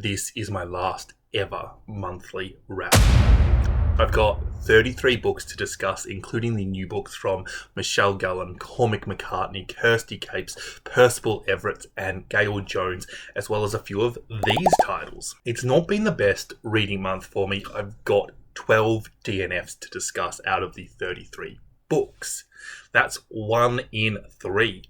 this is my last ever monthly wrap. I've got 33 books to discuss, including the new books from Michelle Gallen, Cormac McCarthy, Kirsty Capes, Percival Everett, and Gail Jones, as well as a few of these titles. It's not been the best reading month for me. I've got 12 DNFs to discuss out of the 33 books. That's 1 in 3.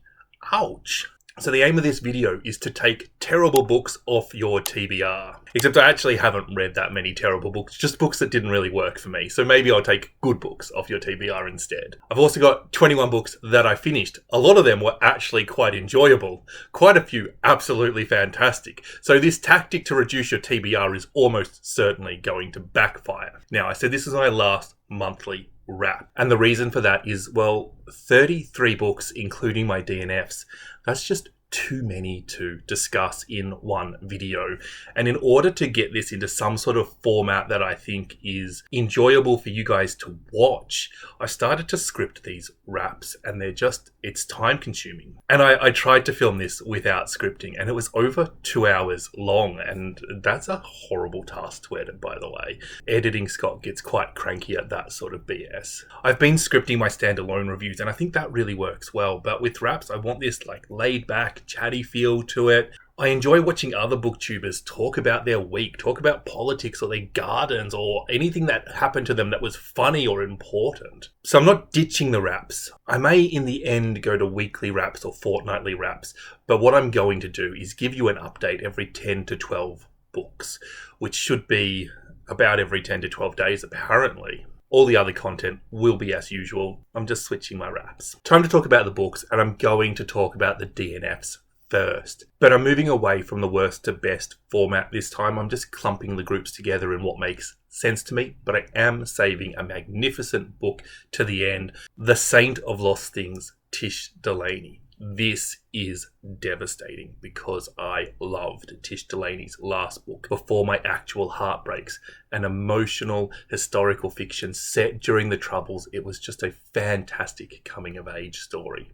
Ouch. So the aim of this video is to take terrible books off your TBR. Except I actually haven't read that many terrible books, just books that didn't really work for me. So maybe I'll take good books off your TBR instead. I've also got 21 books that I finished. A lot of them were actually quite enjoyable. Quite a few absolutely fantastic. So this tactic to reduce your TBR is almost certainly going to backfire. Now, I said this is my last monthly wrap. And the reason for that is, well, 33 books, including my DNFs. That's just too many to discuss in one video. And in order to get this into some sort of format that I think is enjoyable for you guys to watch, I started to script these wraps, and it's time consuming. And I tried to film this without scripting, and it was over 2 hours long, and that's a horrible task to edit, by the way. Editing Scott gets quite cranky at that sort of BS. I've been scripting my standalone reviews, and I think that really works well, but with wraps, I want this laid back, chatty feel to it. I enjoy watching other booktubers talk about their week, talk about politics or their gardens or anything that happened to them that was funny or important. So I'm not ditching the wraps. I may in the end go to weekly wraps or fortnightly wraps, but what I'm going to do is give you an update every 10 to 12 books, which should be about every 10 to 12 days apparently. All the other content will be as usual. I'm just switching my wraps. Time to talk about the books, and I'm going to talk about the DNFs first. But I'm moving away from the worst to best format this time. I'm just clumping the groups together in what makes sense to me, but I am saving a magnificent book to the end. The Saint of Lost Things, Tish Delaney. This is devastating because I loved Tish Delaney's last book, Before My Actual Heart Breaks, an emotional historical fiction set during the Troubles. It was just a fantastic coming-of-age story.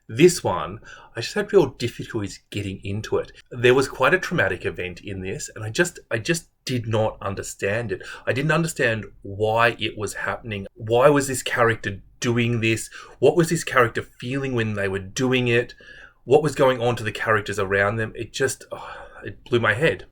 This one, I just had real difficulties getting into it. There was quite a traumatic event in this, and I just did not understand it. I didn't understand why it was happening. Why was this character doing this? What was this character feeling when they were doing it? What was going on to the characters around them? It blew my head.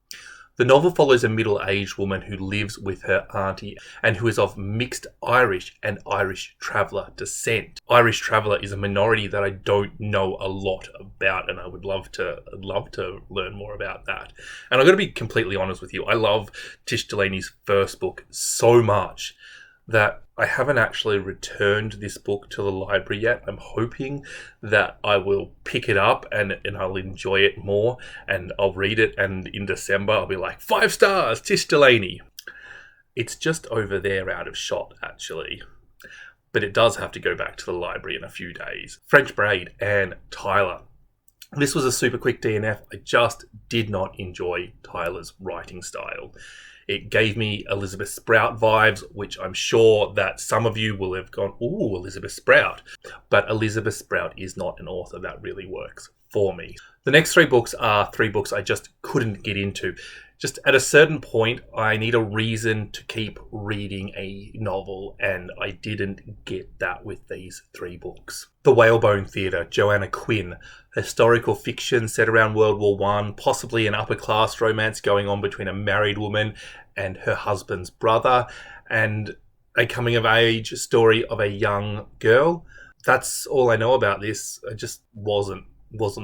The novel follows a middle-aged woman who lives with her auntie and who is of mixed Irish and Irish traveller descent. Irish traveller is a minority that I don't know a lot about, and I would love to learn more about that. And I'm going to be completely honest with you. I love Tish Delaney's first book so much that I haven't actually returned this book to the library yet. I'm hoping that I will pick it up and I'll enjoy it more, and I'll read it, and in December I'll be like, 5 stars, Tish Delaney. It's just over there out of shot, actually. But it does have to go back to the library in a few days. French Braid and Tyler. This was a super quick DNF. I just did not enjoy Tyler's writing style. It gave me Elizabeth Sprout vibes, which I'm sure that some of you will have gone, ooh, Elizabeth Sprout. But Elizabeth Sprout is not an author that really works for me. The next 3 books are 3 books I just couldn't get into. Just at a certain point, I need a reason to keep reading a novel, and I didn't get that with these 3 books. The Whalebone Theatre, Joanna Quinn, historical fiction set around World War I, possibly an upper-class romance going on between a married woman and her husband's brother, and a coming-of-age story of a young girl. That's all I know about this. I just wasn't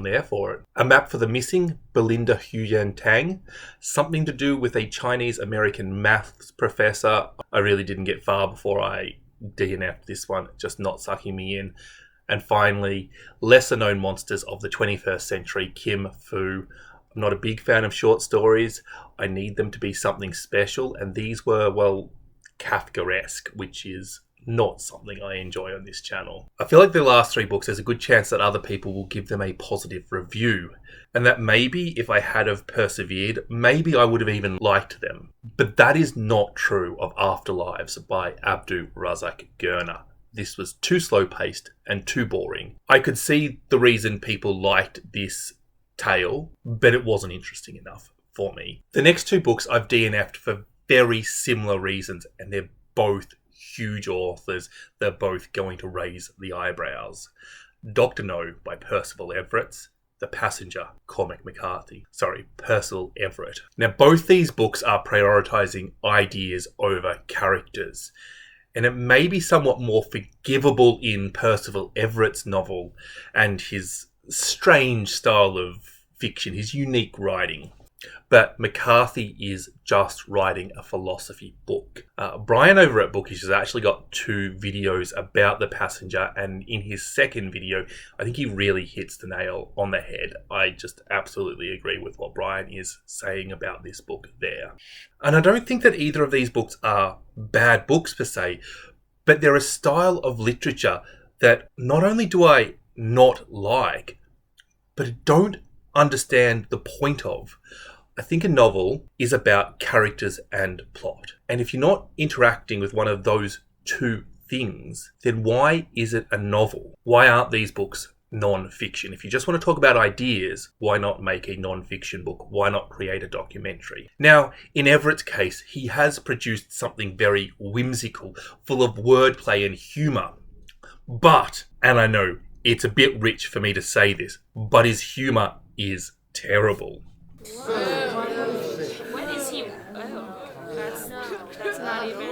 there for it. A Map for the Missing, Belinda Huyen Tang. Something to do with a Chinese-American maths professor. I really didn't get far before I DNF'd this one, just not sucking me in. And finally, lesser-known monsters of the 21st century, Kim Fu. I'm not a big fan of short stories. I need them to be something special, and these were, well, Kafkaesque, which is not something I enjoy on this channel. I feel like the last 3 books, there's a good chance that other people will give them a positive review, and that maybe if I had have persevered, maybe I would have even liked them. But that is not true of Afterlives by Abdulrazak Gurnah. This was too slow-paced and too boring. I could see the reason people liked this tale, but it wasn't interesting enough for me. The next two books I've DNF'd for very similar reasons, and they're both huge authors. They're both going to raise the eyebrows. Dr. No by Percival Everett. The Passenger, Cormac McCarthy. Percival Everett. Now, both these books are prioritising ideas over characters. And it may be somewhat more forgivable in Percival Everett's novel and his strange style of fiction, his unique writing. But McCarthy is just writing a philosophy book. Brian over at Bookish has actually got 2 videos about The Passenger, and in his second video, I think he really hits the nail on the head. I just absolutely agree with what Brian is saying about this book there. And I don't think that either of these books are bad books per se, but they're a style of literature that not only do I not like, but I don't understand the point of. I think a novel is about characters and plot. And if you're not interacting with one of those 2 things, then why is it a novel? Why aren't these books non-fiction? If you just want to talk about ideas, why not make a non-fiction book? Why not create a documentary? Now, in Everett's case, he has produced something very whimsical, full of wordplay and humour. But, and I know it's a bit rich for me to say this, but his humour is terrible. What is he? Oh, that's not even.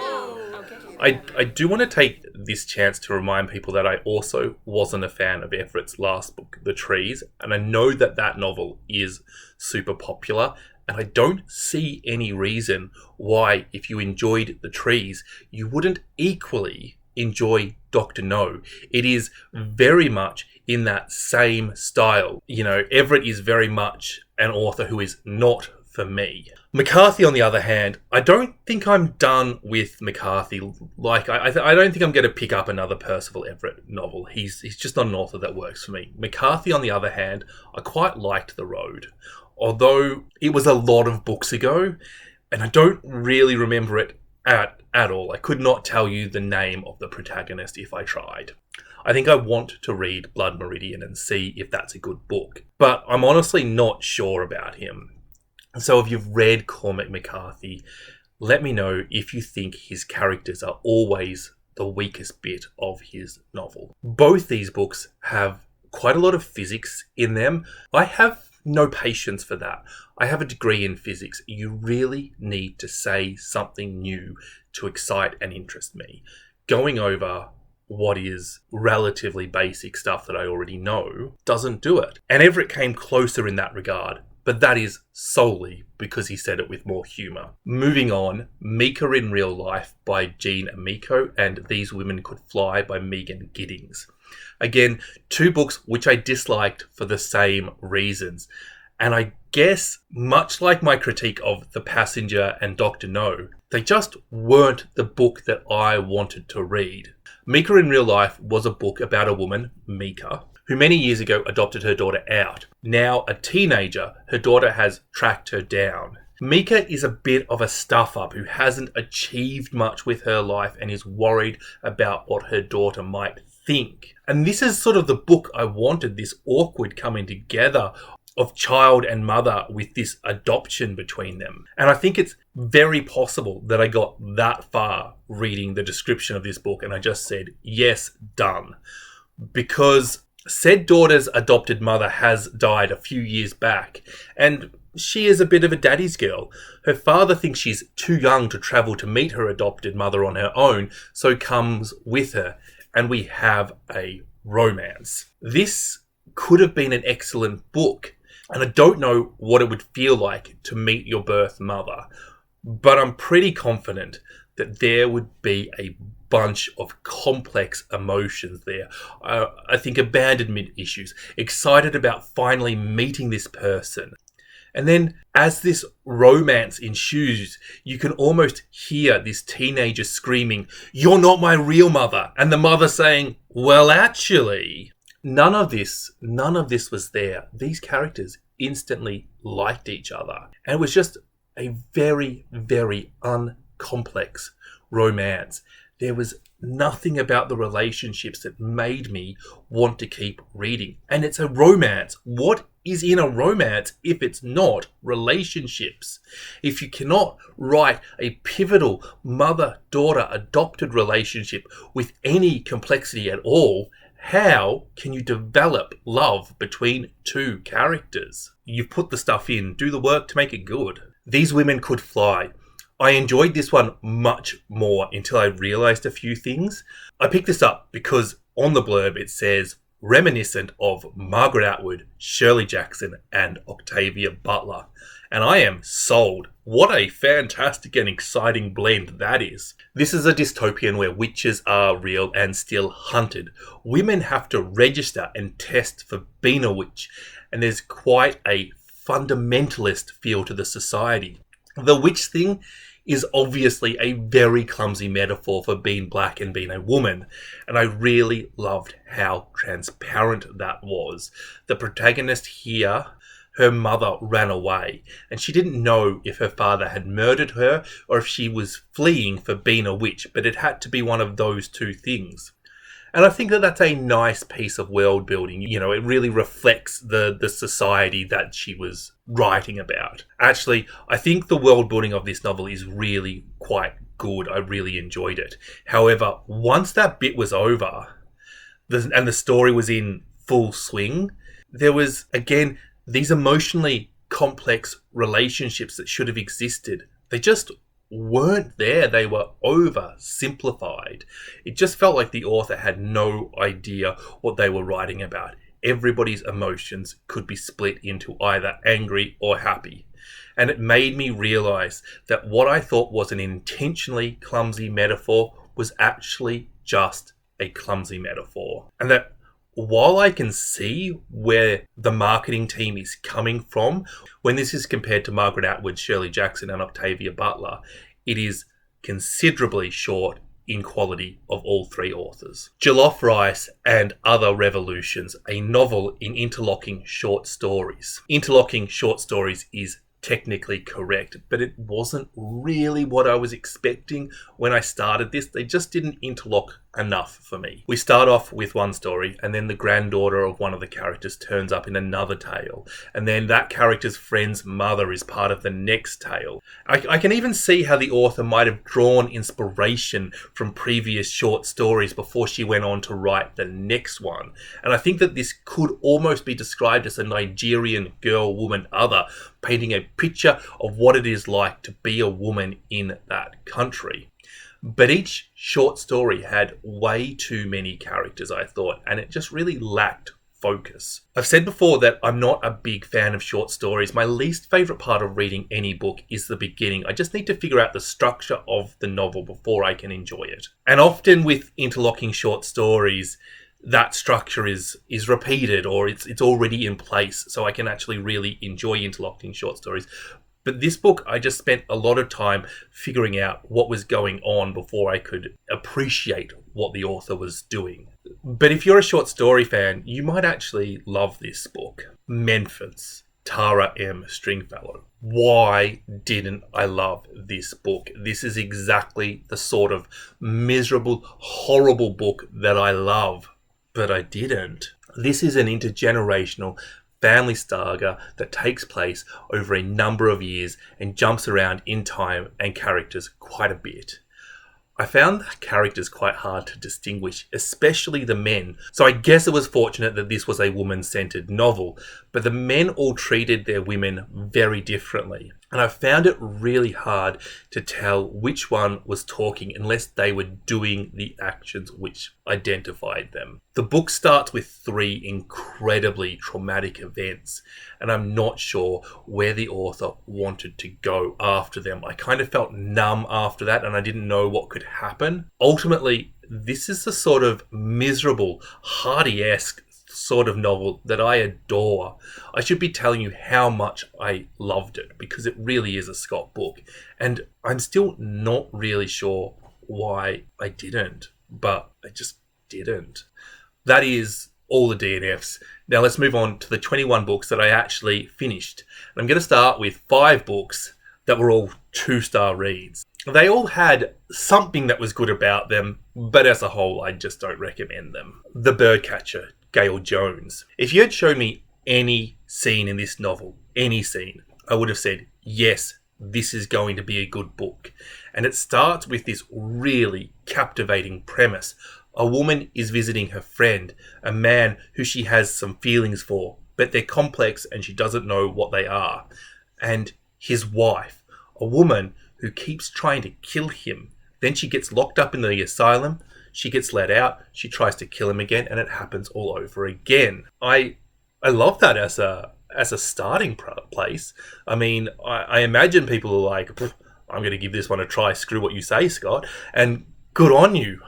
Okay. I do want to take this chance to remind people that I also wasn't a fan of Everett's last book, The Trees, and I know that that novel is super popular, and I don't see any reason why, if you enjoyed The Trees, you wouldn't equally enjoy Dr. No. It is very much in that same style. You know, Everett is very much an author who is not for me. McCarthy, on the other hand, I don't think I'm done with McCarthy. Like, I don't think I'm going to pick up another Percival Everett novel. He's just not an author that works for me. McCarthy, on the other hand, I quite liked The Road. Although it was a lot of books ago, and I don't really remember it at all. I could not tell you the name of the protagonist if I tried. I think I want to read Blood Meridian and see if that's a good book. But I'm honestly not sure about him. So if you've read Cormac McCarthy, let me know if you think his characters are always the weakest bit of his novel. Both these books have quite a lot of physics in them. I have no patience for that. I have a degree in physics. You really need to say something new to excite and interest me. Going over what is relatively basic stuff that I already know doesn't do it. And Everett came closer in that regard, but that is solely because he said it with more humour. Moving on, Mika in Real Life by Jean Emiko and These Women Could Fly by Megan Giddings. Again, 2 books which I disliked for the same reasons. And I guess, much like my critique of The Passenger and Dr. No, they just weren't the book that I wanted to read. Mika in Real Life was a book about a woman, Mika, who many years ago adopted her daughter out. Now a teenager, her daughter has tracked her down. Mika is a bit of a stuff-up who hasn't achieved much with her life and is worried about what her daughter might think. And this is sort of the book I wanted, this awkward coming together of child and mother with this adoption between them. And I think it's very possible that I got that far reading the description of this book and I just said, yes, done. Because said daughter's adopted mother has died a few years back, and she is a bit of a daddy's girl. Her father thinks she's too young to travel to meet her adopted mother on her own, so comes with her, and we have a romance. This could have been an excellent book, and I don't know what it would feel like to meet your birth mother, but I'm pretty confident that there would be a bunch of complex emotions there. I think abandonment issues, excited about finally meeting this person. And then as this romance ensues, you can almost hear this teenager screaming, "You're not my real mother." And the mother saying, "Well, actually." None of this was there. These characters instantly liked each other. And it was just a very, very uncomplex romance. There was nothing about the relationships that made me want to keep reading. And it's a romance. What is in a romance if it's not relationships? If you cannot write a pivotal mother-daughter adopted relationship with any complexity at all, how can you develop love between two characters? You've put the stuff in, do the work to make it good. These women could fly. I enjoyed this one much more until I realised a few things. I picked this up because on the blurb it says, reminiscent of Margaret Atwood, Shirley Jackson and Octavia Butler. And I am sold. What a fantastic and exciting blend that is. This is a dystopian where witches are real and still hunted. Women have to register and test for being a witch. And there's quite a fundamentalist feel to the society. The witch thing is obviously a very clumsy metaphor for being black and being a woman, and I really loved how transparent that was. The protagonist here, her mother ran away, and she didn't know if her father had murdered her or if she was fleeing for being a witch, but it had to be one of those two things. And I think that that's a nice piece of world building. You know, it really reflects the society that she was writing about. Actually, I think the world building of this novel is really quite good. I really enjoyed it. However, once that bit was over and the story was in full swing, there was, again, these emotionally complex relationships that should have existed. They just weren't there. They were oversimplified. It just felt like the author had no idea what they were writing about. Everybody's emotions could be split into either angry or happy. And it made me realize that what I thought was an intentionally clumsy metaphor was actually just a clumsy metaphor. And that while I can see where the marketing team is coming from, when this is compared to Margaret Atwood, Shirley Jackson and Octavia Butler, it is considerably short in quality of all three authors. Jollof Rice and Other Revolutions, a novel in interlocking short stories. Interlocking short stories is technically correct, but it wasn't really what I was expecting when I started this. They just didn't interlock enough for me. We start off with one story, and then the granddaughter of one of the characters turns up in another tale, and then that character's friend's mother is part of the next tale. I can even see how the author might have drawn inspiration from previous short stories before she went on to write the next one. And I think that this could almost be described as a Nigerian girl-woman other, painting a picture of what it is like to be a woman in that country. But each short story had way too many characters, I thought, and it just really lacked focus. I've said before that I'm not a big fan of short stories. My least favourite part of reading any book is the beginning. I just need to figure out the structure of the novel before I can enjoy it. And often with interlocking short stories, that structure is repeated or it's already in place, so I can actually really enjoy interlocking short stories. But this book, I just spent a lot of time figuring out what was going on before I could appreciate what the author was doing. But if you're a short story fan, you might actually love this book. Memphis, Tara M. Stringfellow. Why didn't I love this book? This is exactly the sort of miserable, horrible book that I love, but I didn't. This is an intergenerational family saga that takes place over a number of years and jumps around in time and characters quite a bit. I found the characters quite hard to distinguish, especially the men. So I guess it was fortunate that this was a woman-centered novel, but the men all treated their women very differently. And I found it really hard to tell which one was talking unless they were doing the actions which identified them. The book starts with 3 incredibly traumatic events, and I'm not sure where the author wanted to go after them. I kind of felt numb after that, and I didn't know what could happen. Ultimately, this is the sort of miserable, Hardy-esque sort of novel that I adore. I should be telling you how much I loved it because it really is a Scott book, and I'm still not really sure why I didn't, but I just didn't. That is all the DNFs. Now let's move on to the 21 books that I actually finished. And I'm going to start with 5 books that were all 2-star reads. They all had something that was good about them, but as a whole, I just don't recommend them. The Birdcatcher, Gail Jones. If you had shown me any scene in this novel, any scene, I would have said, yes, this is going to be a good book. And it starts with this really captivating premise. A woman is visiting her friend, a man who she has some feelings for, but they're complex and she doesn't know what they are. And his wife, a woman who keeps trying to kill him. Then she gets locked up in the asylum, she gets let out, she tries to kill him again, and it happens all over again. I love that as a starting place. I mean, I imagine people are like, I'm going to give this one a try, screw what you say, Scott, and good on you.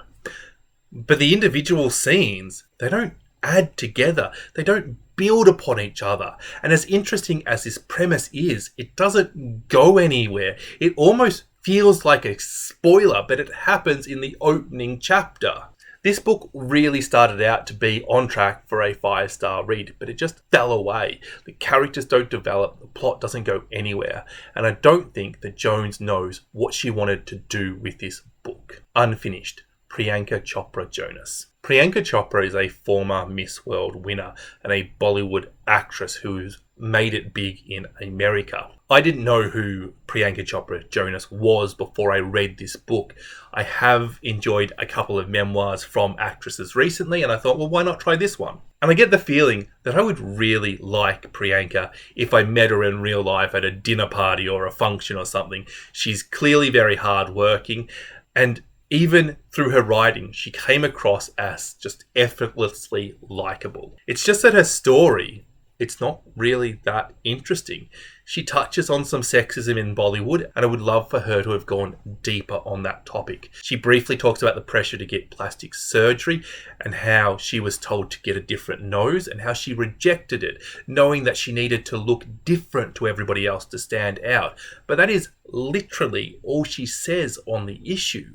But the individual scenes, they don't add together. They don't build upon each other. And as interesting as this premise is, it doesn't go anywhere. It almost feels like a spoiler, but it happens in the opening chapter. This book really started out to be on track for a 5-star read, but it just fell away. The characters don't develop, the plot doesn't go anywhere, and I don't think that Jones knows what she wanted to do with this book. Unfinished. Priyanka Chopra Jonas. Priyanka Chopra is a former Miss World winner and a Bollywood actress who's made it big in America. I didn't know who Priyanka Chopra Jonas was before I read this book. I have enjoyed a couple of memoirs from actresses recently, and I thought, well, why not try this one? And I get the feeling that I would really like Priyanka if I met her in real life at a dinner party or a function or something. She's clearly very hardworking, and even through her writing, she came across as just effortlessly likable. It's just that her story, it's not really that interesting. She touches on some sexism in Bollywood, and I would love for her to have gone deeper on that topic. She briefly talks about the pressure to get plastic surgery and how she was told to get a different nose and how she rejected it, knowing that she needed to look different to everybody else to stand out. But that is literally all she says on the issue.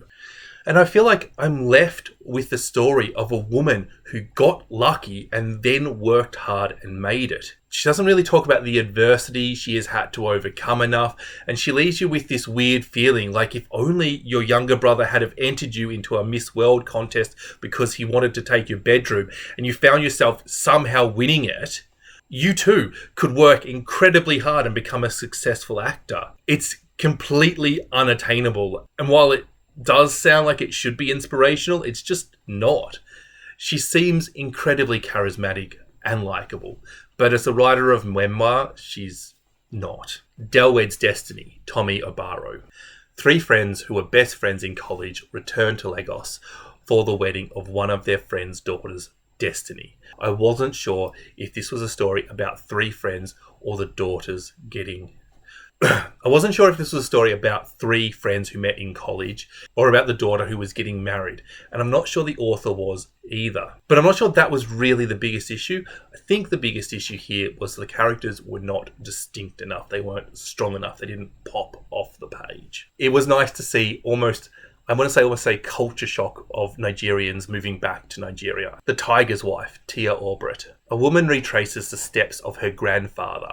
And I feel like I'm left with the story of a woman who got lucky and then worked hard and made it. She doesn't really talk about the adversity she has had to overcome enough, and she leaves you with this weird feeling like if only your younger brother had have entered you into a Miss World contest because he wanted to take your bedroom and you found yourself somehow winning it, you too could work incredibly hard and become a successful actor. It's completely unattainable, and while it does sound like it should be inspirational, it's just not. She seems incredibly charismatic and likable, but as a writer of memoir, she's not. Delwed's Destiny, Tommy Obaro. 3 friends who were best friends in college return to Lagos for the wedding of one of their friends' daughters, Destiny. I wasn't sure if this was a story about 3 friends or the daughters getting I wasn't sure if this was a story about 3 friends who met in college or about the daughter who was getting married. And I'm not sure the author was either. But I'm not sure that was really the biggest issue. I think the biggest issue here was the characters were not distinct enough. They weren't strong enough. They didn't pop off the page. It was nice to see almost culture shock of Nigerians moving back to Nigeria. The Tiger's Wife, Tia Orbrit. A woman retraces the steps of her grandfather.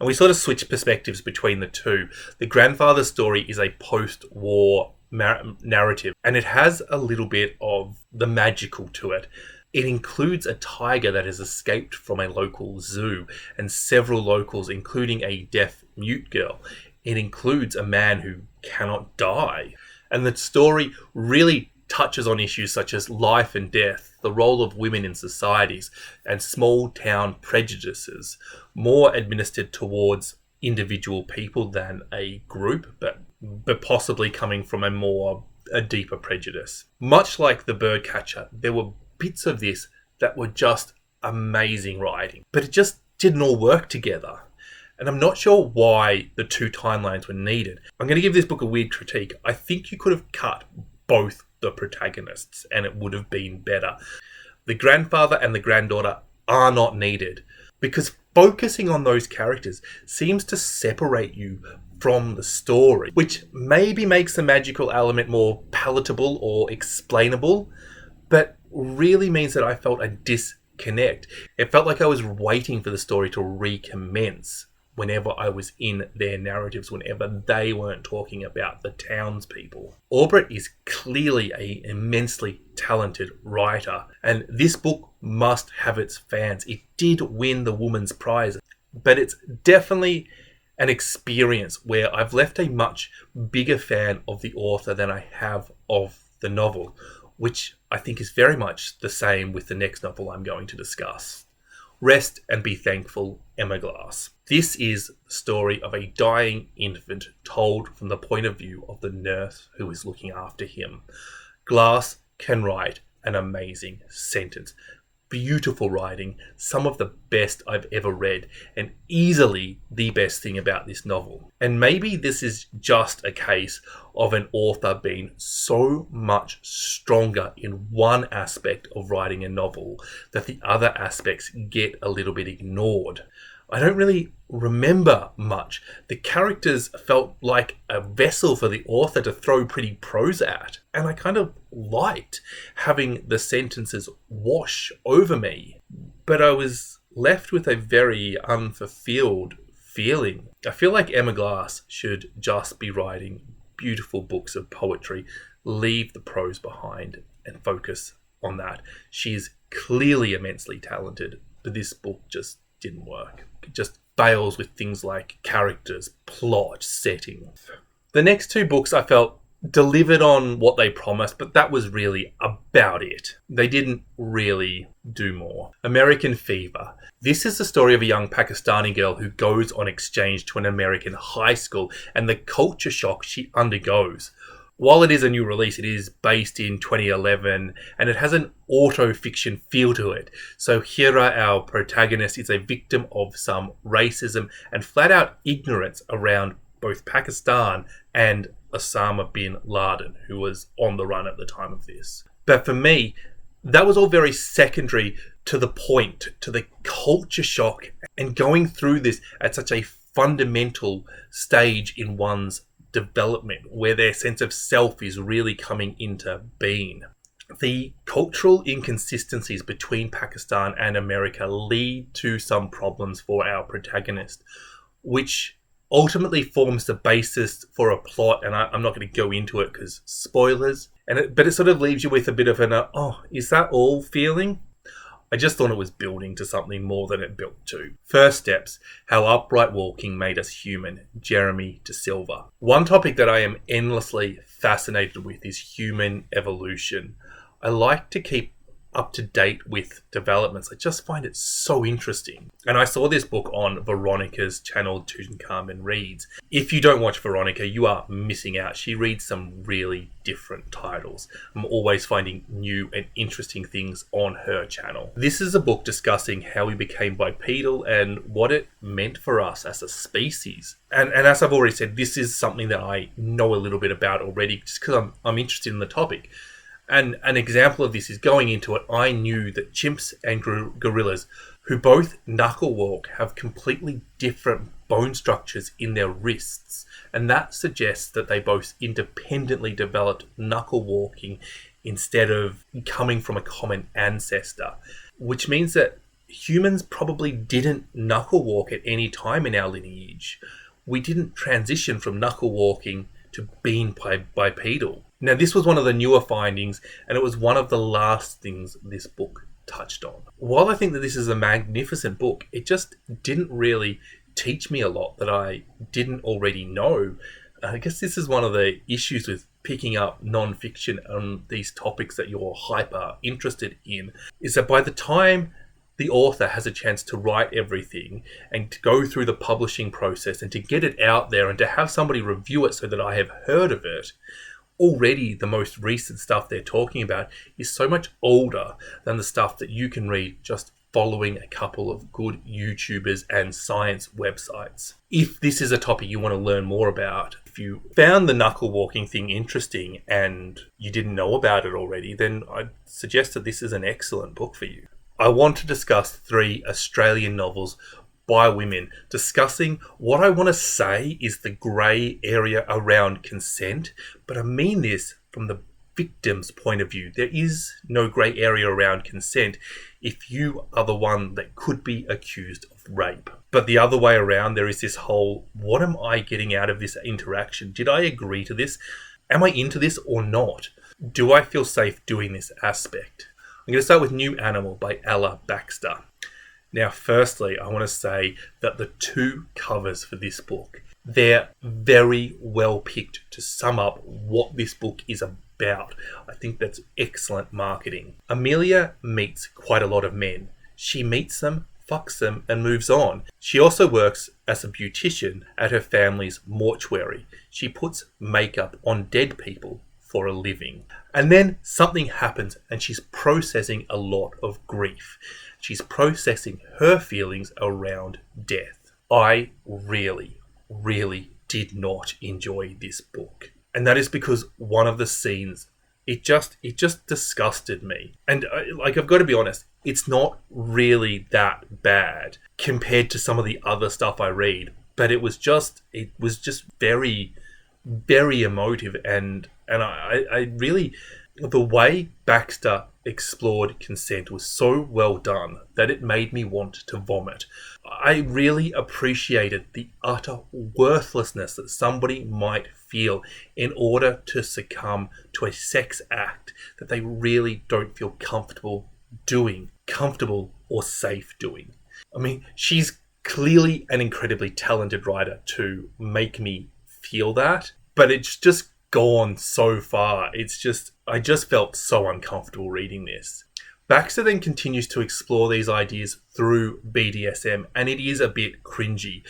And we sort of switch perspectives between the two. The grandfather's story is a post-war narrative, and it has a little bit of the magical to it. It includes a tiger that has escaped from a local zoo, and several locals, including a deaf mute girl. It includes a man who cannot die. And the story really touches on issues such as life and death, the role of women in societies, and small town prejudices, more administered towards individual people than a group, but possibly coming from a deeper prejudice. Much like The Birdcatcher, there were bits of this that were just amazing writing, but it just didn't all work together. And I'm not sure why the 2 timelines were needed. I'm going to give this book a weird critique. I think you could have cut both the protagonists and it would have been better. The grandfather and the granddaughter are not needed because focusing on those characters seems to separate you from the story, which maybe makes the magical element more palatable or explainable, but really means that I felt a disconnect. It felt like I was waiting for the story to recommence whenever I was in their narratives, whenever they weren't talking about the townspeople. Everett is clearly an immensely talented writer, and this book must have its fans. It did win the Woman's Prize, but it's definitely an experience where I've left a much bigger fan of the author than I have of the novel, which I think is very much the same with the next novel I'm going to discuss. Rest and Be Thankful, Emma Glass. This is the story of a dying infant told from the point of view of the nurse who is looking after him. Glass can write an amazing sentence. Beautiful writing, some of the best I've ever read, and easily the best thing about this novel. And maybe this is just a case of an author being so much stronger in one aspect of writing a novel that the other aspects get a little bit ignored. I don't really remember much. The characters felt like a vessel for the author to throw pretty prose at, and I kind of liked having the sentences wash over me. But I was left with a very unfulfilled feeling. I feel like Emma Glass should just be writing beautiful books of poetry, leave the prose behind, and focus on that. She is clearly immensely talented, but this book just didn't work. It just fails with things like characters, plot, setting. The next two books I felt delivered on what they promised, but that was really about it. They didn't really do more. American Fever. This is the story of a young Pakistani girl who goes on exchange to an American high school and the culture shock she undergoes. While it is a new release, it is based in 2011 and it has an auto-fiction feel to it. So Hira, our protagonist, is a victim of some racism and flat-out ignorance around both Pakistan and Osama bin Laden, who was on the run at the time of this. But for me, that was all very secondary to the point, to the culture shock, and going through this at such a fundamental stage in one's development where their sense of self is really coming into being. The cultural inconsistencies between Pakistan and America lead to some problems for our protagonist, which ultimately forms the basis for a plot, and I'm not going to go into it because spoilers, but it sort of leaves you with a bit of an, is that all feeling? I just thought it was building to something more than it built to. First Steps, How Upright Walking Made Us Human, Jeremy DeSilva. One topic that I am endlessly fascinated with is human evolution. I like to keep up to date with developments. I just find it so interesting. And I saw this book on Veronica's channel, Tutankhamen Reads. If you don't watch Veronica, you are missing out. She reads some really different titles. I'm always finding new and interesting things on her channel. This is a book discussing how we became bipedal and what it meant for us as a species. And as I've already said, this is something that I know a little bit about already just because I'm interested in the topic. And an example of this is going into it, I knew that chimps and gorillas, who both knuckle walk, have completely different bone structures in their wrists. And that suggests that they both independently developed knuckle walking instead of coming from a common ancestor, which means that humans probably didn't knuckle walk at any time in our lineage. We didn't transition from knuckle walking to being bipedal. Now, this was one of the newer findings, and it was one of the last things this book touched on. While I think that this is a magnificent book, it just didn't really teach me a lot that I didn't already know. I guess this is one of the issues with picking up non-fiction on these topics that you're hyper interested in, is that by the time the author has a chance to write everything and to go through the publishing process and to get it out there and to have somebody review it so that I have heard of it, already the most recent stuff they're talking about is so much older than the stuff that you can read just following a couple of good YouTubers and science websites. If this is a topic you want to learn more about, if you found the knuckle walking thing interesting and you didn't know about it already, then I'd suggest that this is an excellent book for you. I want to discuss 3 Australian novels by women, discussing what I want to say is the grey area around consent, but I mean this from the victim's point of view. There is no grey area around consent if you are the one that could be accused of rape. But the other way around, there is this whole, what am I getting out of this interaction? Did I agree to this? Am I into this or not? Do I feel safe doing this aspect? I'm going to start with New Animal by Ella Baxter. Now, firstly, I want to say that the two covers for this book, they're very well picked to sum up what this book is about. I think that's excellent marketing. Amelia meets quite a lot of men. She meets them, fucks them, and moves on. She also works as a beautician at her family's mortuary. She puts makeup on dead people for a living. And then something happens and she's processing a lot of grief. She's processing her feelings around death. I really did not enjoy this book. And that is because one of the scenes, it just disgusted me. And I've got to be honest, it's not really that bad compared to some of the other stuff I read. But it was just very emotive, and I really, the way Baxter explored consent was so well done that it made me want to vomit. I really appreciated the utter worthlessness that somebody might feel in order to succumb to a sex act that they really don't feel comfortable or safe doing. I mean, she's clearly an incredibly talented writer to make me feel that, but it's just gone so far. I just felt so uncomfortable reading this. Baxter then continues to explore these ideas through BDSM, and it is a bit cringy,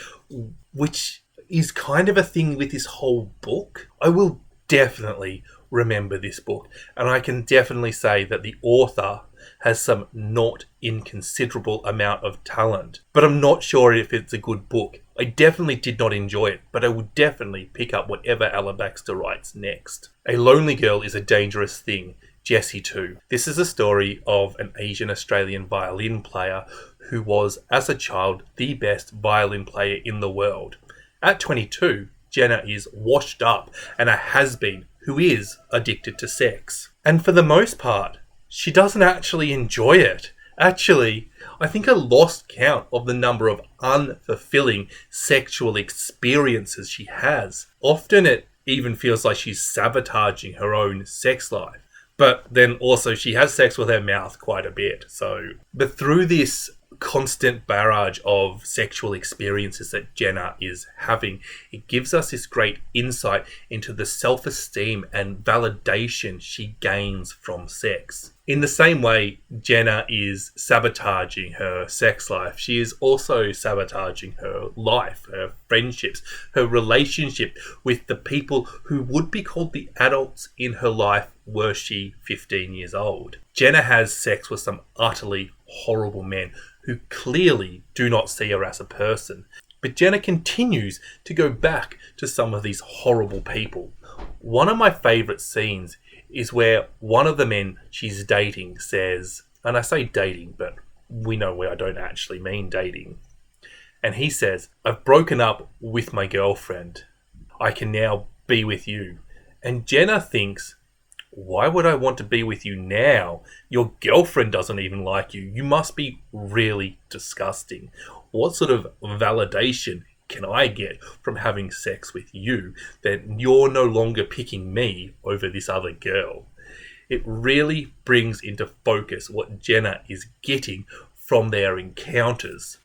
which is kind of a thing with this whole book. I will definitely remember this book, and I can definitely say that the author has some not inconsiderable amount of talent, but I'm not sure if it's a good book. I definitely did not enjoy it, but I would definitely pick up whatever Ella Baxter writes next. A Lonely Girl is a Dangerous Thing, Jessie 2. This is a story of an Asian Australian violin player who was, as a child, the best violin player in the world. At 22, Jenna is washed up and a has-been who is addicted to sex. And for the most part, she doesn't actually enjoy it. Actually, I think I lost count of the number of unfulfilling sexual experiences she has. Often it even feels like she's sabotaging her own sex life. But then also she has sex with her mouth quite a bit. But through this constant barrage of sexual experiences that Jenna is having, it gives us this great insight into the self-esteem and validation she gains from sex. In the same way Jenna is sabotaging her sex life, she is also sabotaging her life, her friendships, her relationship with the people who would be called the adults in her life were she 15 years old. Jenna has sex with some utterly horrible men who clearly do not see her as a person. But Jenna continues to go back to some of these horrible people. One of my favourite scenes is where one of the men she's dating says, and I say dating, but we know where I don't actually mean dating. And he says, "I've broken up with my girlfriend. I can now be with you." And Jenna thinks, why would I want to be with you now? Your girlfriend doesn't even like you. You must be really disgusting. What sort of validation can I get from having sex with you that you're no longer picking me over this other girl? It really brings into focus what Jenna is getting from their encounters.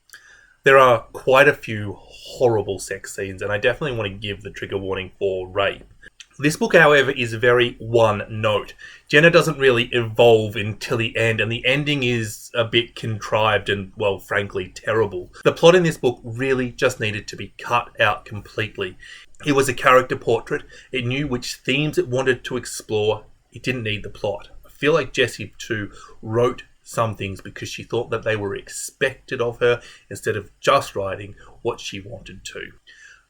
There are quite a few horrible sex scenes, and I definitely want to give the trigger warning for rape. This book, however, is very one note. Jenna doesn't really evolve until the end, and the ending is a bit contrived and, well, frankly, terrible. The plot in this book really just needed to be cut out completely. It was a character portrait. It knew which themes it wanted to explore. It didn't need the plot. I feel like Jessie, too, wrote some things because she thought that they were expected of her instead of just writing what she wanted to.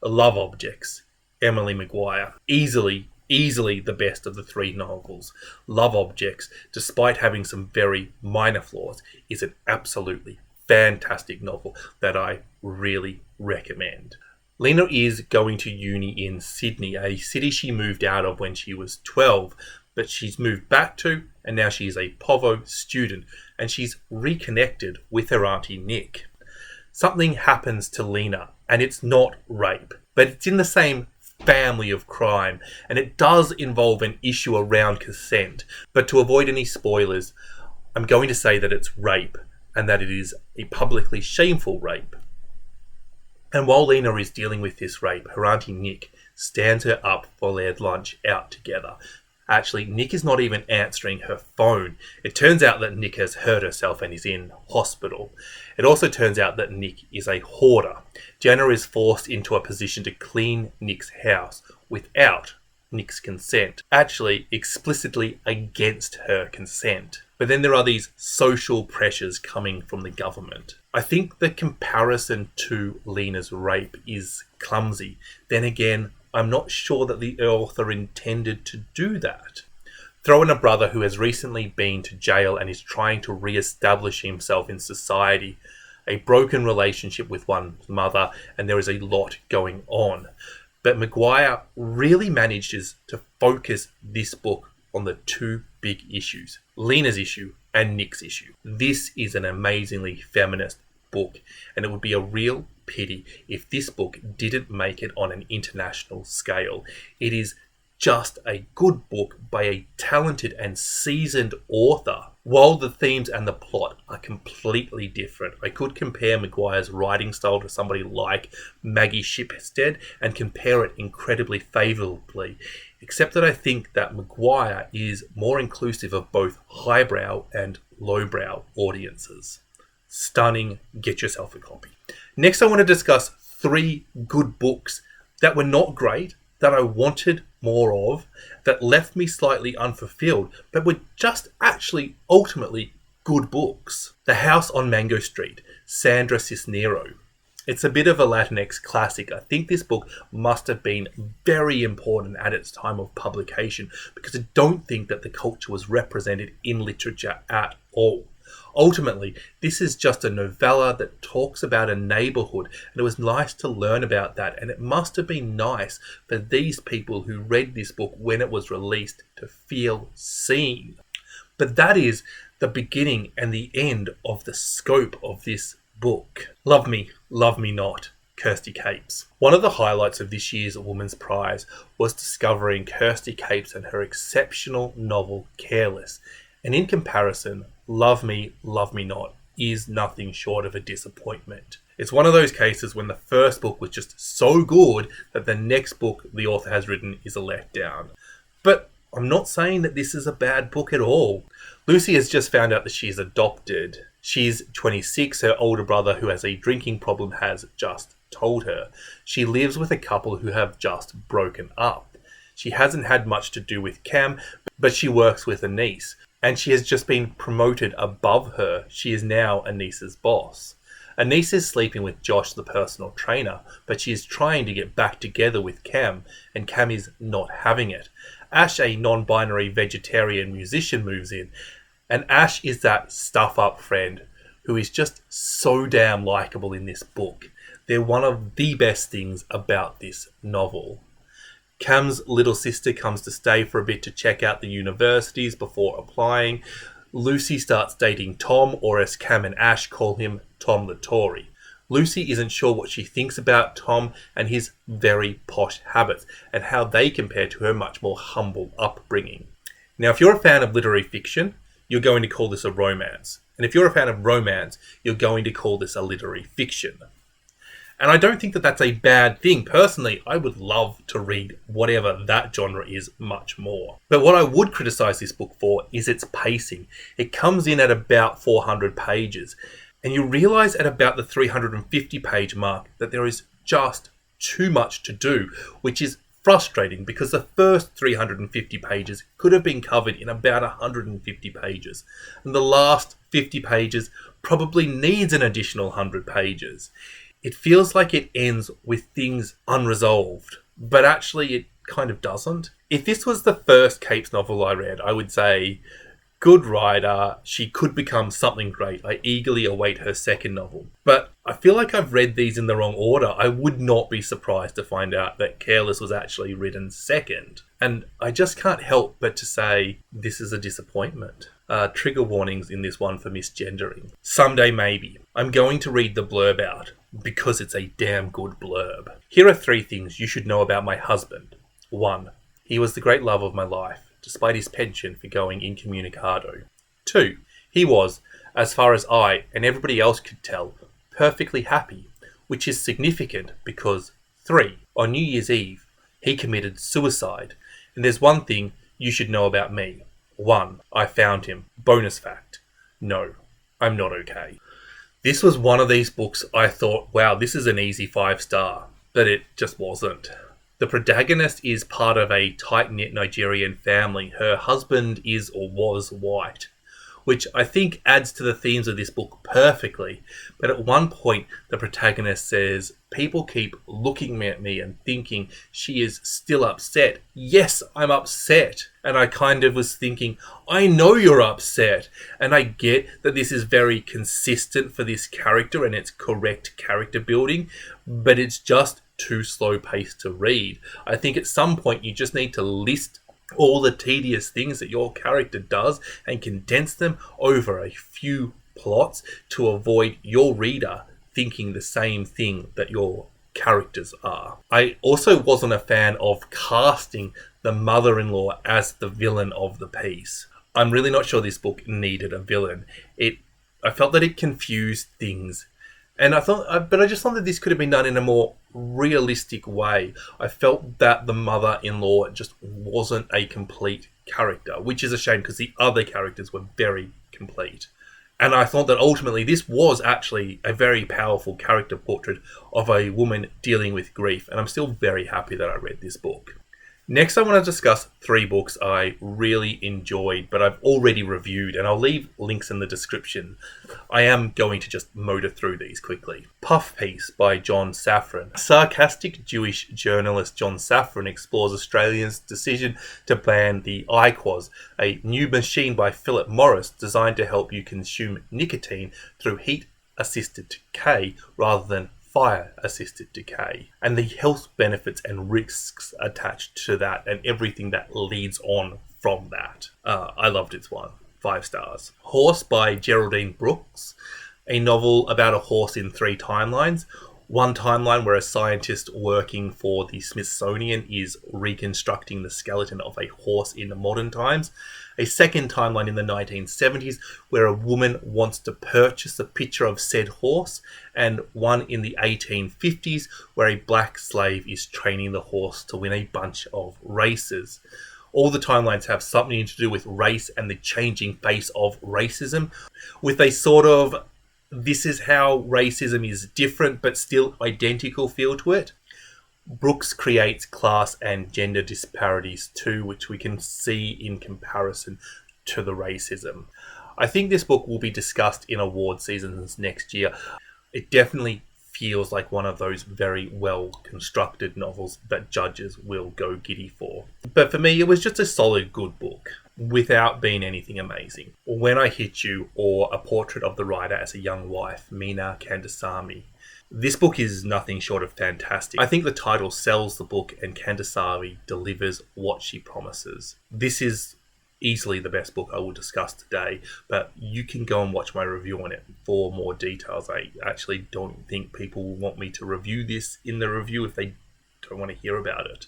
Love Objects. Emily Maguire. Easily the best of the three novels. Love Objects, despite having some very minor flaws, is an absolutely fantastic novel that I really recommend. Lena is going to uni in Sydney, a city she moved out of when she was 12, but she's moved back to, and now she is a Povo student, and she's reconnected with her auntie Nick. Something happens to Lena, and it's not rape, but it's in the same family of crime, and it does involve an issue around consent. But to avoid any spoilers, I'm going to say that it's rape, and that it is a publicly shameful rape. And while Lena is dealing with this rape, her auntie Nick stands her up for their lunch out together. Actually, Nick is not even answering her phone. It turns out that Nick has hurt herself and is in hospital. It also turns out that Nick is a hoarder. Jenna is forced into a position to clean Nick's house without Nick's consent. Actually, explicitly against her consent. But then there are these social pressures coming from the government. I think the comparison to Lena's rape is clumsy. Then again, I'm not sure that the author intended to do that. Throw in a brother who has recently been to jail and is trying to re-establish himself in society, a broken relationship with one's mother, and there is a lot going on. But Maguire really manages to focus this book on the two big issues, Lena's issue and Nick's issue. This is an amazingly feminist book, and it would be a real pity if this book didn't make it on an international scale. It is just a good book by a talented and seasoned author. While the themes and the plot are completely different, I could compare Maguire's writing style to somebody like Maggie Shipstead and compare it incredibly favourably, except that I think that Maguire is more inclusive of both highbrow and lowbrow audiences. Stunning. Get yourself a copy. Next, I want to discuss 3 good books that were not great, that I wanted more of, that left me slightly unfulfilled, but were just actually ultimately good books. The House on Mango Street, Sandra Cisneros. It's a bit of a Latinx classic. I think this book must have been very important at its time of publication, because I don't think that the culture was represented in literature at all. Ultimately, this is just a novella that talks about a neighbourhood, and it was nice to learn about that, and it must have been nice for these people who read this book when it was released to feel seen. But that is the beginning and the end of the scope of this book. Love Me Not, Kirsty Capes. One of the highlights of this year's Women's Prize was discovering Kirsty Capes and her exceptional novel Careless, and in comparison, Love Me Not is nothing short of a disappointment. It's one of those cases when the first book was just so good that the next book the author has written is a letdown. But I'm not saying that this is a bad book at all. Lucy has just found out that she's adopted. She's 26, her older brother who has a drinking problem has just told her. She lives with a couple who have just broken up. She hasn't had much to do with Cam, but she works with a niece. And she has just been promoted above her. She is now Anissa's boss. Anissa is sleeping with Josh, the personal trainer, but she is trying to get back together with Cam, and Cam is not having it. Ash, a non-binary vegetarian musician, moves in, and Ash is that stuff-up friend who is just so damn likeable in this book. They're one of the best things about this novel. Cam's little sister comes to stay for a bit to check out the universities before applying. Lucy starts dating Tom, or as Cam and Ash call him, Tom the Tory. Lucy isn't sure what she thinks about Tom and his very posh habits, and how they compare to her much more humble upbringing. Now, if you're a fan of literary fiction, you're going to call this a romance. And if you're a fan of romance, you're going to call this a literary fiction. And I don't think that that's a bad thing. Personally, I would love to read whatever that genre is much more. But what I would criticise this book for is its pacing. It comes in at about 400 pages. And you realise at about the 350 page mark that there is just too much to do, which is frustrating because the first 350 pages could have been covered in about 150 pages. And the last 50 pages probably needs an additional 100 pages. It feels like it ends with things unresolved, but actually it kind of doesn't. If this was the first Capes novel I read, I would say Good writer, she could become something great. I eagerly await her second novel. But I feel like I've read these in the wrong order. I would not be surprised to find out that Careless was actually written second. And I just can't help but to say this is a disappointment. Trigger warnings in this one for misgendering. Someday maybe. I'm going to read the blurb out because it's a damn good blurb. Here are 3 things you should know about my husband. 1. He was the great love of my life, despite his penchant for going incommunicado. 2. He was, as far as I and everybody else could tell, perfectly happy, which is significant because 3. On New Year's Eve, he committed suicide. And there's one thing you should know about me. 1. I found him. Bonus fact. No, I'm not okay. This was one of these books I thought, wow, this is an easy 5-star. But it just wasn't. The protagonist is part of a tight-knit Nigerian family. Her husband is or was white, which I think adds to the themes of this book perfectly. But at one point, the protagonist says, people keep looking at me and thinking she is still upset. Yes, I'm upset. And I kind of was thinking, I know you're upset. And I get that this is very consistent for this character and it's correct character building, but it's just too slow paced to read. I think at some point you just need to list all the tedious things that your character does and condense them over a few plots to avoid your reader thinking the same thing that your characters are. I also wasn't a fan of casting the mother-in-law as the villain of the piece. I'm really not sure this book needed a villain. I felt that it confused things. And I just thought that this could have been done in a more realistic way. I felt that the mother-in-law just wasn't a complete character, which is a shame because the other characters were very complete. And I thought that ultimately this was actually a very powerful character portrait of a woman dealing with grief. And I'm still very happy that I read this book. Next, I want to discuss 3 books I really enjoyed, but I've already reviewed, and I'll leave links in the description. I am going to just motor through these quickly. Puff Piece by John Safran. Sarcastic Jewish journalist John Safran explores Australia's decision to ban the iQuos, a new machine by Philip Morris designed to help you consume nicotine through heat-assisted decay rather than fire-assisted decay, and the health benefits and risks attached to that and everything that leads on from that. I loved it. 5 stars. Horse by Geraldine Brooks, a novel about a horse in 3 timelines. One timeline where a scientist working for the Smithsonian is reconstructing the skeleton of a horse in modern times. A second timeline in the 1970s where a woman wants to purchase a picture of said horse, and one in the 1850s where a black slave is training the horse to win a bunch of races. All the timelines have something to do with race and the changing face of racism, with a sort of this is how racism is different but still identical feel to it. Brooks creates class and gender disparities too, which we can see in comparison to the racism. I think this book will be discussed in award seasons next year. It definitely feels like one of those very well constructed novels that judges will go giddy for. But for me, it was just a solid good book without being anything amazing. When I Hit You, or A Portrait of the Writer as a Young Wife, Meena Kandasamy. This book is nothing short of fantastic. I think the title sells the book and Kandasamy delivers what she promises. This is easily the best book I will discuss today, but you can go and watch my review on it for more details. I actually don't think people will want me to review this in the review if they don't want to hear about it.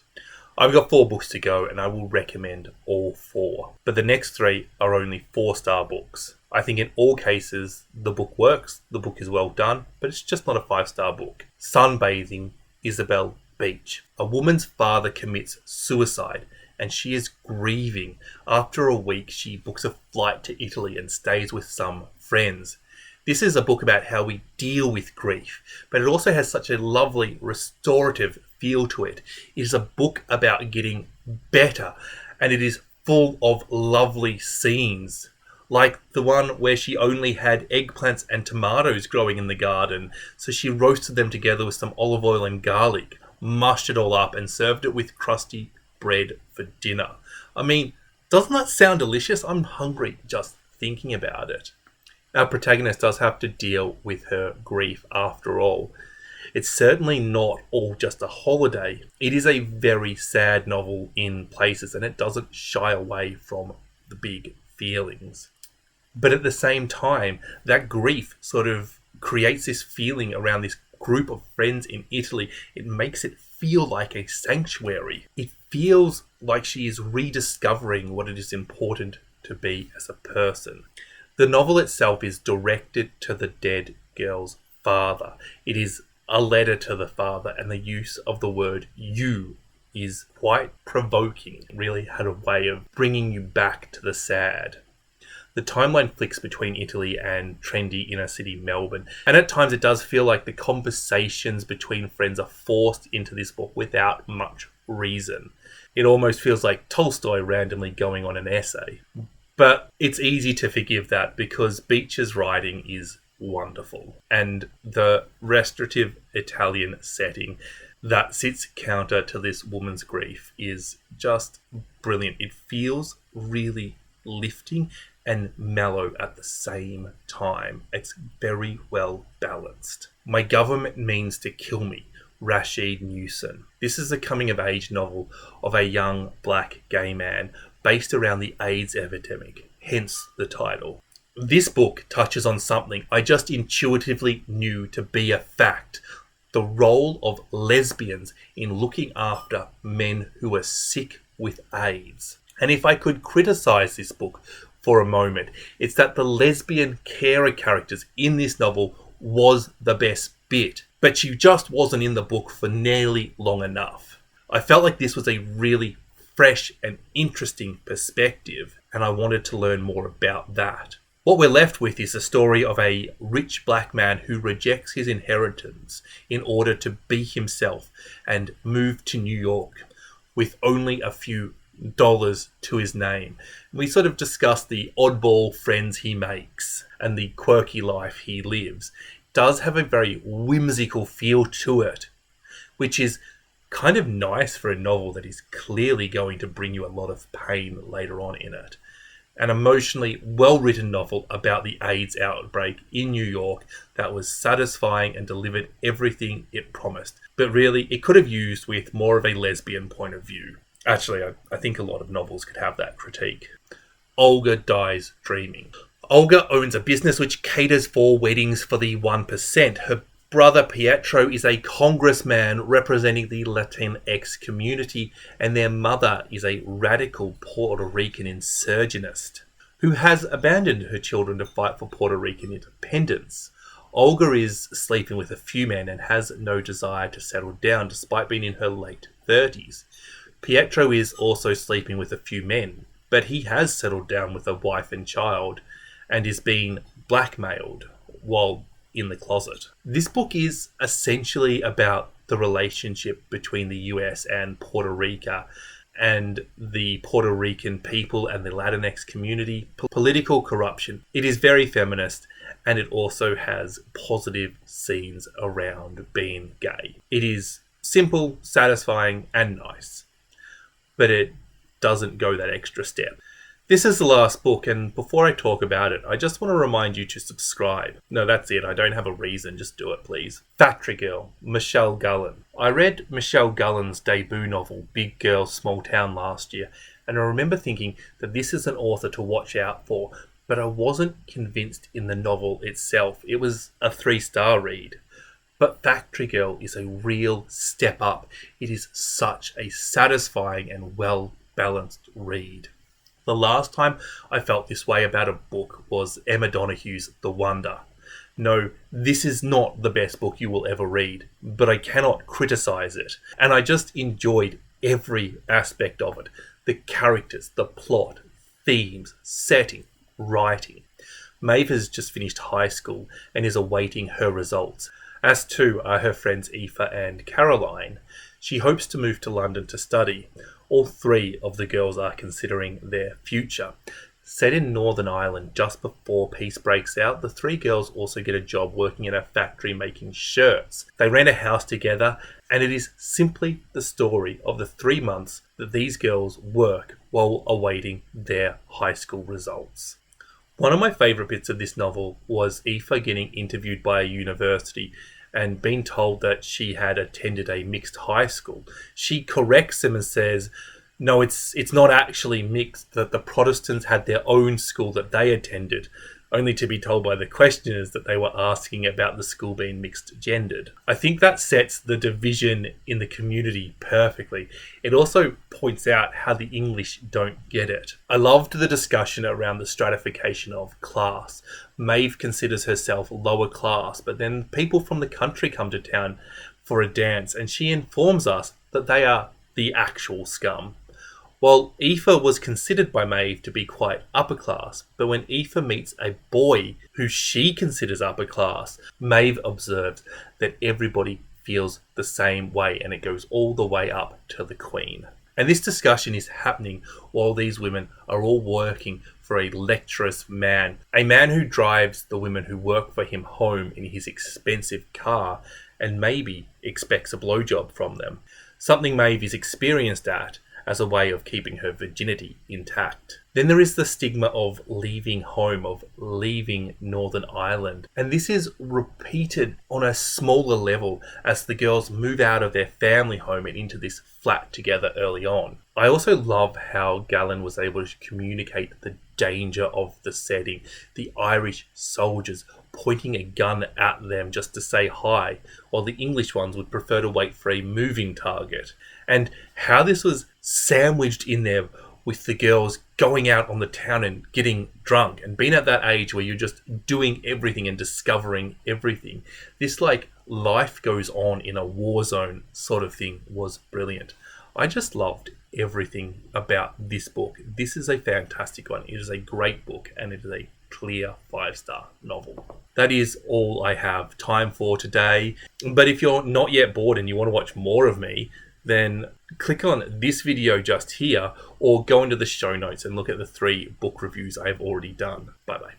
I've got 4 books to go and I will recommend all 4, but the next 3 are only 4-star books. I think in all cases the book works, the book is well done, but it's just not a 5-star book. Sunbathing, Isobel, Beech. A woman's father commits suicide and she is grieving. After a week, she books a flight to Italy and stays with some friends. This is a book about how we deal with grief, but it also has such a lovely restorative feel to it. It is a book about getting better, and it is full of lovely scenes, like the one where she only had eggplants and tomatoes growing in the garden, so she roasted them together with some olive oil and garlic, mushed it all up and served it with crusty bread for dinner. I mean, Doesn't that sound delicious? I'm hungry just thinking about it. Our protagonist does have to deal with her grief after all. It's certainly not all just a holiday. It is a very sad novel in places, and it doesn't shy away from the big feelings. But at the same time, that grief sort of creates this feeling around this group of friends in Italy. It makes it feel like a sanctuary. It feels like she is rediscovering what it is important to be as a person. The novel itself is directed to the dead girl's father. It is a letter to the father, and the use of the word "you" is quite provoking. It really had a way of bringing you back to the sad. The timeline flicks between Italy and trendy inner city Melbourne, and at times it does feel like the conversations between friends are forced into this book without much reason. It almost feels like Tolstoy randomly going on an essay. But it's easy to forgive that because Beech's writing is wonderful, and the restorative Italian setting that sits counter to this woman's grief is just brilliant. It feels really lifting and mellow at the same time. It's very well balanced. My government means to kill me, Rashid Newson. This is a coming-of-age novel of a young black gay man based around the AIDS epidemic, hence the title. This book touches on something I just intuitively knew to be a fact: the role of lesbians in looking after men who are sick with AIDS. And if I could criticise this book for a moment, it's that the lesbian carer characters in this novel was the best bit, but she just wasn't in the book for nearly long enough. I felt like this was a really fresh and interesting perspective, and I wanted to learn more about that. What we're left with is the story of a rich black man who rejects his inheritance in order to be himself and move to New York with only a few dollars to his name. We sort of discuss the oddball friends he makes and the quirky life he lives. It does have a very whimsical feel to it, which is kind of nice for a novel that is clearly going to bring you a lot of pain later on in it. An emotionally well-written novel about the AIDS outbreak in New York that was satisfying and delivered everything it promised. But really, it could have used with more of a lesbian point of view. Actually, I think a lot of novels could have that critique. Olga dies dreaming. Olga owns a business which caters for weddings for the 1%. Her brother Pietro is a congressman representing the Latinx community, and their mother is a radical Puerto Rican insurgenist who has abandoned her children to fight for Puerto Rican independence. Olga is sleeping with a few men and has no desire to settle down despite being in her late 30s. Pietro is also sleeping with a few men, but he has settled down with a wife and child and is being blackmailed while in the closet. This book is essentially about the relationship between the US and Puerto Rico and the Puerto Rican people and the Latinx community, political corruption. It is very feminist, and it also has positive scenes around being gay. It is simple, satisfying, and nice, but it doesn't go that extra step. This is the last book, and before I talk about it, I just want to remind you to subscribe. No, that's it. I don't have a reason. Just do it, please. Factory Girl, Michelle Gallen. I read Michelle Gallen's debut novel, Big Girl, Small Town, last year, and I remember thinking that this is an author to watch out for, but I wasn't convinced in the novel itself. It was a 3-star read. But Factory Girl is a real step up. It is such a satisfying and well-balanced read. The last time I felt this way about a book was Emma Donohue's The Wonder. No, this is not the best book you will ever read, but I cannot criticize it. And I just enjoyed every aspect of it. The characters, the plot, themes, setting, writing. Maeve has just finished high school and is awaiting her results, as too are her friends Aoife and Caroline. She hopes to move to London to study. All 3 of the girls are considering their future. Set in Northern Ireland just before peace breaks out, the 3 girls also get a job working in a factory making shirts. They rent a house together, and it is simply the story of the 3 months that these girls work while awaiting their high school results. One of my favourite bits of this novel was Aoife getting interviewed by a university and being told that she had attended a mixed high school. She corrects them and says, no, it's not actually mixed, that the Protestants had their own school that they attended, only to be told by the questioners that they were asking about the school being mixed gendered. I think that sets the division in the community perfectly. It also points out how the English don't get it. I loved the discussion around the stratification of class. Maeve considers herself lower class, but then people from the country come to town for a dance and she informs us that they are the actual scum. While Aoife was considered by Maeve to be quite upper class, but when Aoife meets a boy who she considers upper class, Maeve observes that everybody feels the same way and it goes all the way up to the Queen. And this discussion is happening while these women are all working for a lecherous man, a man who drives the women who work for him home in his expensive car and maybe expects a blowjob from them, something Maeve is experienced at as a way of keeping her virginity intact. Then there is the stigma of leaving home, of leaving Northern Ireland. And this is repeated on a smaller level as the girls move out of their family home and into this flat together early on. I also love how Gallen was able to communicate the danger of the setting. The Irish soldiers pointing a gun at them just to say hi, while the English ones would prefer to wait for a moving target. And how this was sandwiched in there with the girls going out on the town and getting drunk and being at that age where you're just doing everything and discovering everything. This life goes on in a war zone sort of thing was brilliant. I just loved everything about this book. This is a fantastic one. It is a great book and it is a clear 5-star novel. That is all I have time for today. But if you're not yet bored and you want to watch more of me, then click on this video just here or go into the show notes and look at the 3 book reviews I have already done. Bye bye.